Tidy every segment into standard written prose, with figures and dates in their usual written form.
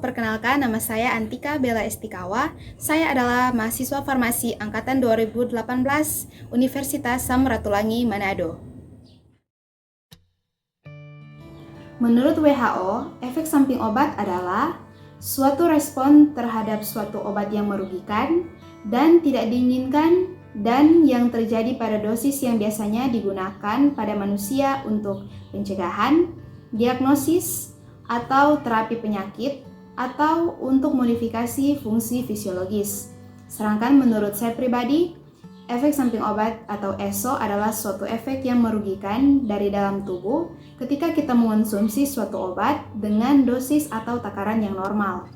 perkenalkan nama saya Antika Bella Estikawa. Saya adalah mahasiswa farmasi angkatan 2018 Universitas Samratulangi, Manado. Menurut WHO, efek samping obat adalah suatu respon terhadap suatu obat yang merugikan dan tidak diinginkan dan yang terjadi pada dosis yang biasanya digunakan pada manusia untuk pencegahan, diagnosis, atau terapi penyakit, atau untuk modifikasi fungsi fisiologis. Sedangkan menurut saya pribadi, efek samping obat atau ESO adalah suatu efek yang merugikan dari dalam tubuh ketika kita mengonsumsi suatu obat dengan dosis atau takaran yang normal.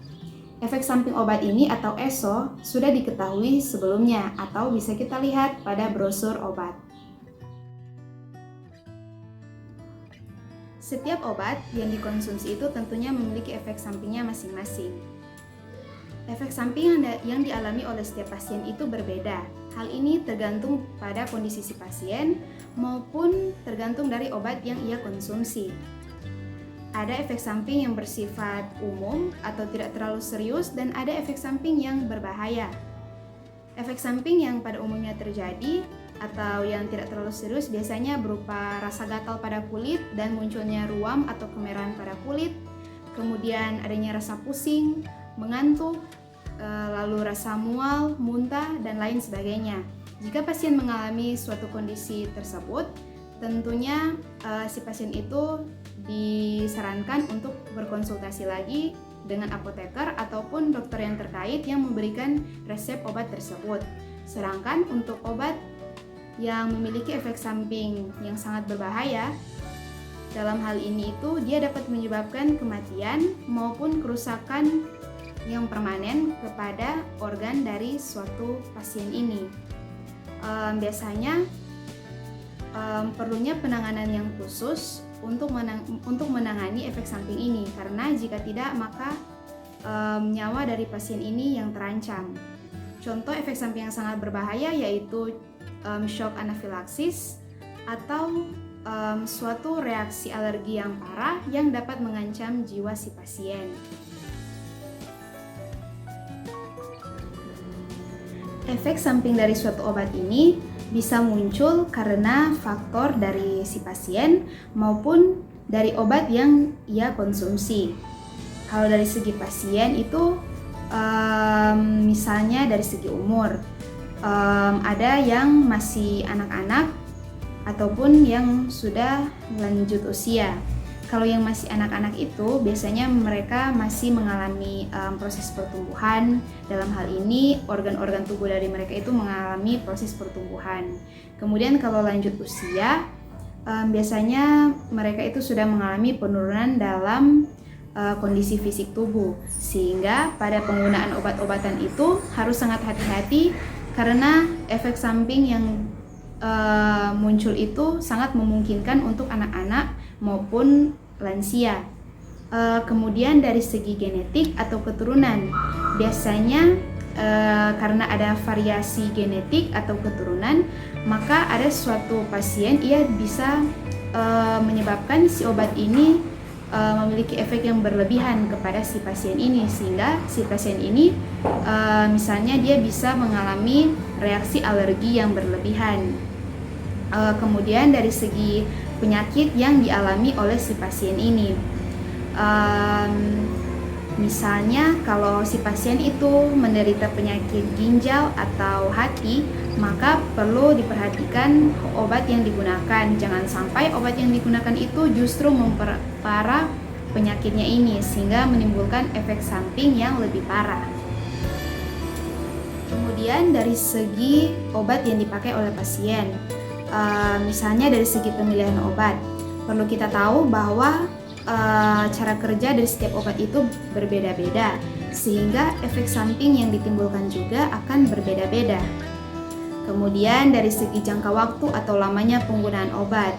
Efek samping obat ini atau ESO sudah diketahui sebelumnya atau bisa kita lihat pada brosur obat. Setiap obat yang dikonsumsi itu tentunya memiliki efek sampingnya masing-masing. Efek samping yang dialami oleh setiap pasien itu berbeda. Hal ini tergantung pada kondisi si pasien maupun tergantung dari obat yang ia konsumsi. Ada efek samping yang bersifat umum atau tidak terlalu serius dan ada efek samping yang berbahaya. Efek samping yang pada umumnya terjadi atau yang tidak terlalu serius biasanya berupa rasa gatal pada kulit dan munculnya ruam atau kemerahan pada kulit, kemudian adanya rasa pusing, mengantuk, lalu rasa mual, muntah, dan lain sebagainya. Jika pasien mengalami suatu kondisi tersebut, tentunya si pasien itu disarankan untuk berkonsultasi lagi dengan apoteker ataupun dokter yang terkait yang memberikan resep obat tersebut. Sedangkan untuk obat yang memiliki efek samping yang sangat berbahaya, dalam hal ini itu dia dapat menyebabkan kematian maupun kerusakan yang permanen kepada organ dari suatu pasien ini. Biasanya perlunya penanganan yang khusus untuk menangani efek samping ini, karena jika tidak maka nyawa dari pasien ini yang terancam. Contoh efek samping yang sangat berbahaya yaitu shock anafilaksis atau suatu reaksi alergi yang parah yang dapat mengancam jiwa si pasien. Efek samping dari suatu obat ini bisa muncul karena faktor dari si pasien maupun dari obat yang ia konsumsi. Kalau dari segi pasien itu misalnya dari segi umur, ada yang masih anak-anak ataupun yang sudah lanjut usia. Kalau yang masih anak-anak itu biasanya mereka masih mengalami proses pertumbuhan. Dalam hal ini organ-organ tubuh dari mereka itu mengalami proses pertumbuhan. Kemudian kalau lanjut usia, biasanya mereka itu sudah mengalami penurunan dalam kondisi fisik tubuh. Sehingga pada penggunaan obat-obatan itu harus sangat hati-hati karena efek samping yang muncul itu sangat memungkinkan untuk anak-anak maupun lansia. Kemudian dari segi genetik atau keturunan, biasanya karena ada variasi genetik atau keturunan, maka ada suatu pasien ia bisa menyebabkan si obat ini memiliki efek yang berlebihan kepada si pasien ini, sehingga si pasien ini misalnya dia bisa mengalami reaksi alergi yang berlebihan. Kemudian dari segi penyakit yang dialami oleh si pasien ini, misalnya kalau si pasien itu menderita penyakit ginjal atau hati, maka perlu diperhatikan obat yang digunakan. Jangan sampai obat yang digunakan itu justru memperparah penyakitnya ini sehingga menimbulkan efek samping yang lebih parah. Kemudian dari segi obat yang dipakai oleh pasien, misalnya dari segi pemilihan obat, perlu kita tahu bahwa cara kerja dari setiap obat itu berbeda-beda, sehingga efek samping yang ditimbulkan juga akan berbeda-beda. Kemudian dari segi jangka waktu atau lamanya penggunaan obat,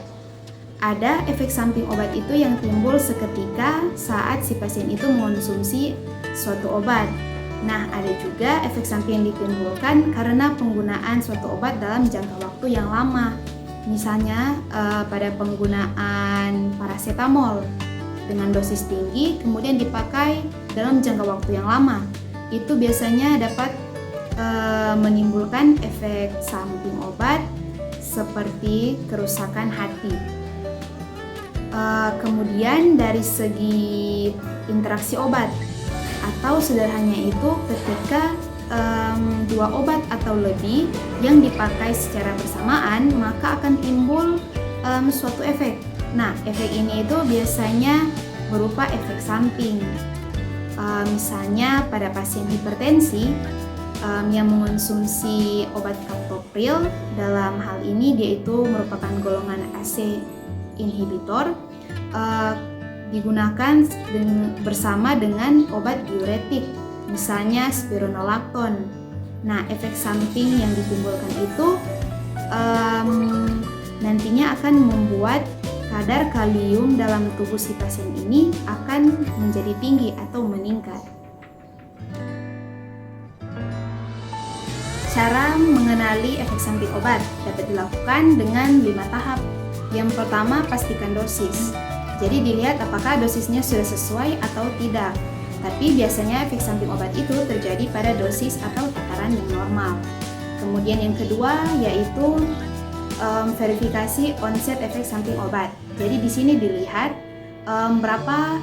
ada efek samping obat itu yang timbul seketika saat si pasien itu mengonsumsi suatu obat. Nah, ada juga efek samping yang ditimbulkan karena penggunaan suatu obat dalam jangka waktu yang lama. Misalnya pada penggunaan paracetamol. dengan dosis tinggi kemudian dipakai dalam jangka waktu yang lama, itu biasanya dapat menimbulkan efek samping obat seperti kerusakan hati. Kemudian dari segi interaksi obat, atau sederhananya itu ketika dua obat atau lebih yang dipakai secara bersamaan, maka akan timbul suatu efek. Nah, efek ini itu biasanya berupa efek samping. Misalnya pada pasien hipertensi yang mengonsumsi obat captopril, dalam hal ini dia itu merupakan golongan ACE inhibitor, digunakan bersama dengan obat diuretik, misalnya spironolakton. Nah, efek samping yang ditimbulkan itu nantinya akan membuat kadar kalium dalam tubuh si pasien ini akan menjadi tinggi atau meningkat. Cara mengenali efek samping obat dapat dilakukan dengan 5 tahap. Yang pertama, pastikan dosis. Jadi dilihat apakah dosisnya sudah sesuai atau tidak. Tapi biasanya efek samping obat itu terjadi pada dosis atau takaran yang normal. Kemudian yang kedua yaitu verifikasi onset efek samping obat. Jadi di sini dilihat berapa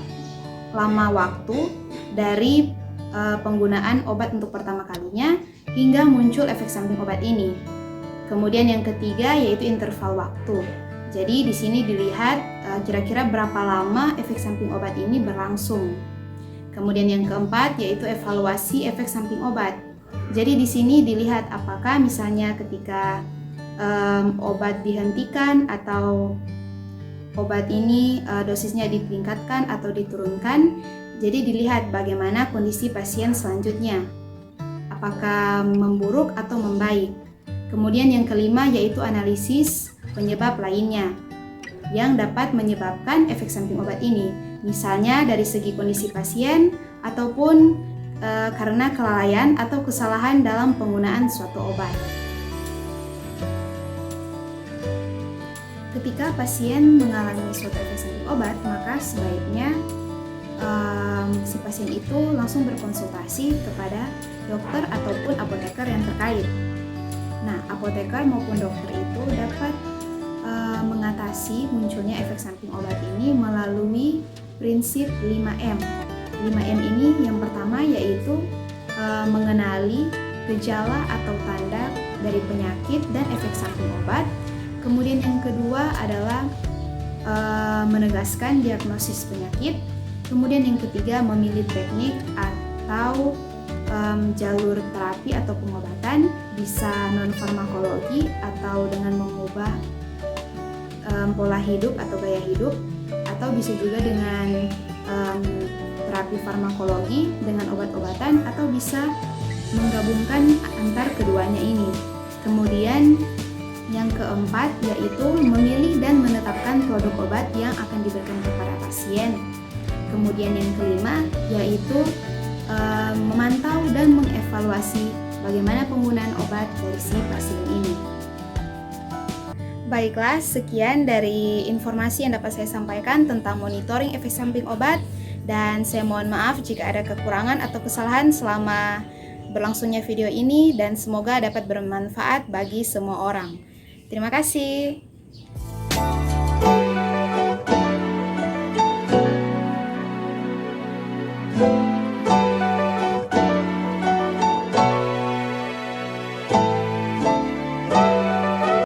lama waktu dari penggunaan obat untuk pertama kalinya hingga muncul efek samping obat ini. Kemudian yang ketiga yaitu interval waktu. Jadi di sini dilihat kira-kira berapa lama efek samping obat ini berlangsung. Kemudian yang keempat yaitu evaluasi efek samping obat. Jadi di sini dilihat apakah misalnya ketika obat dihentikan atau obat ini dosisnya ditingkatkan atau diturunkan. Jadi dilihat bagaimana kondisi pasien selanjutnya. Apakah memburuk atau membaik. Kemudian yang kelima yaitu analisis penyebab lainnya yang dapat menyebabkan efek samping obat ini. Misalnya dari segi kondisi pasien ataupun karena kelalaian atau kesalahan dalam penggunaan suatu obat. Ketika pasien mengalami suatu efek samping obat, maka sebaiknya si pasien itu langsung berkonsultasi kepada dokter ataupun apoteker yang terkait. Nah, apoteker maupun dokter itu dapat mengatasi munculnya efek samping obat ini melalui prinsip 5M. 5M ini yang pertama yaitu mengenali gejala atau tanda dari penyakit dan efek samping obat. Kemudian yang kedua adalah menegaskan diagnosis penyakit. Kemudian yang ketiga memilih teknik atau jalur terapi atau pengobatan, bisa non-farmakologi atau dengan mengubah pola hidup atau gaya hidup, atau bisa juga dengan terapi farmakologi dengan obat-obatan, atau bisa menggabungkan antar keduanya ini. Kemudian yang keempat yaitu memilih dan menetapkan produk obat yang akan diberikan kepada pasien. Kemudian yang kelima yaitu memantau dan mengevaluasi bagaimana penggunaan obat dari si pasien ini. Baiklah, sekian dari informasi yang dapat saya sampaikan tentang monitoring efek samping obat, dan saya mohon maaf jika ada kekurangan atau kesalahan selama berlangsungnya video ini, dan semoga dapat bermanfaat bagi semua orang. Terima kasih.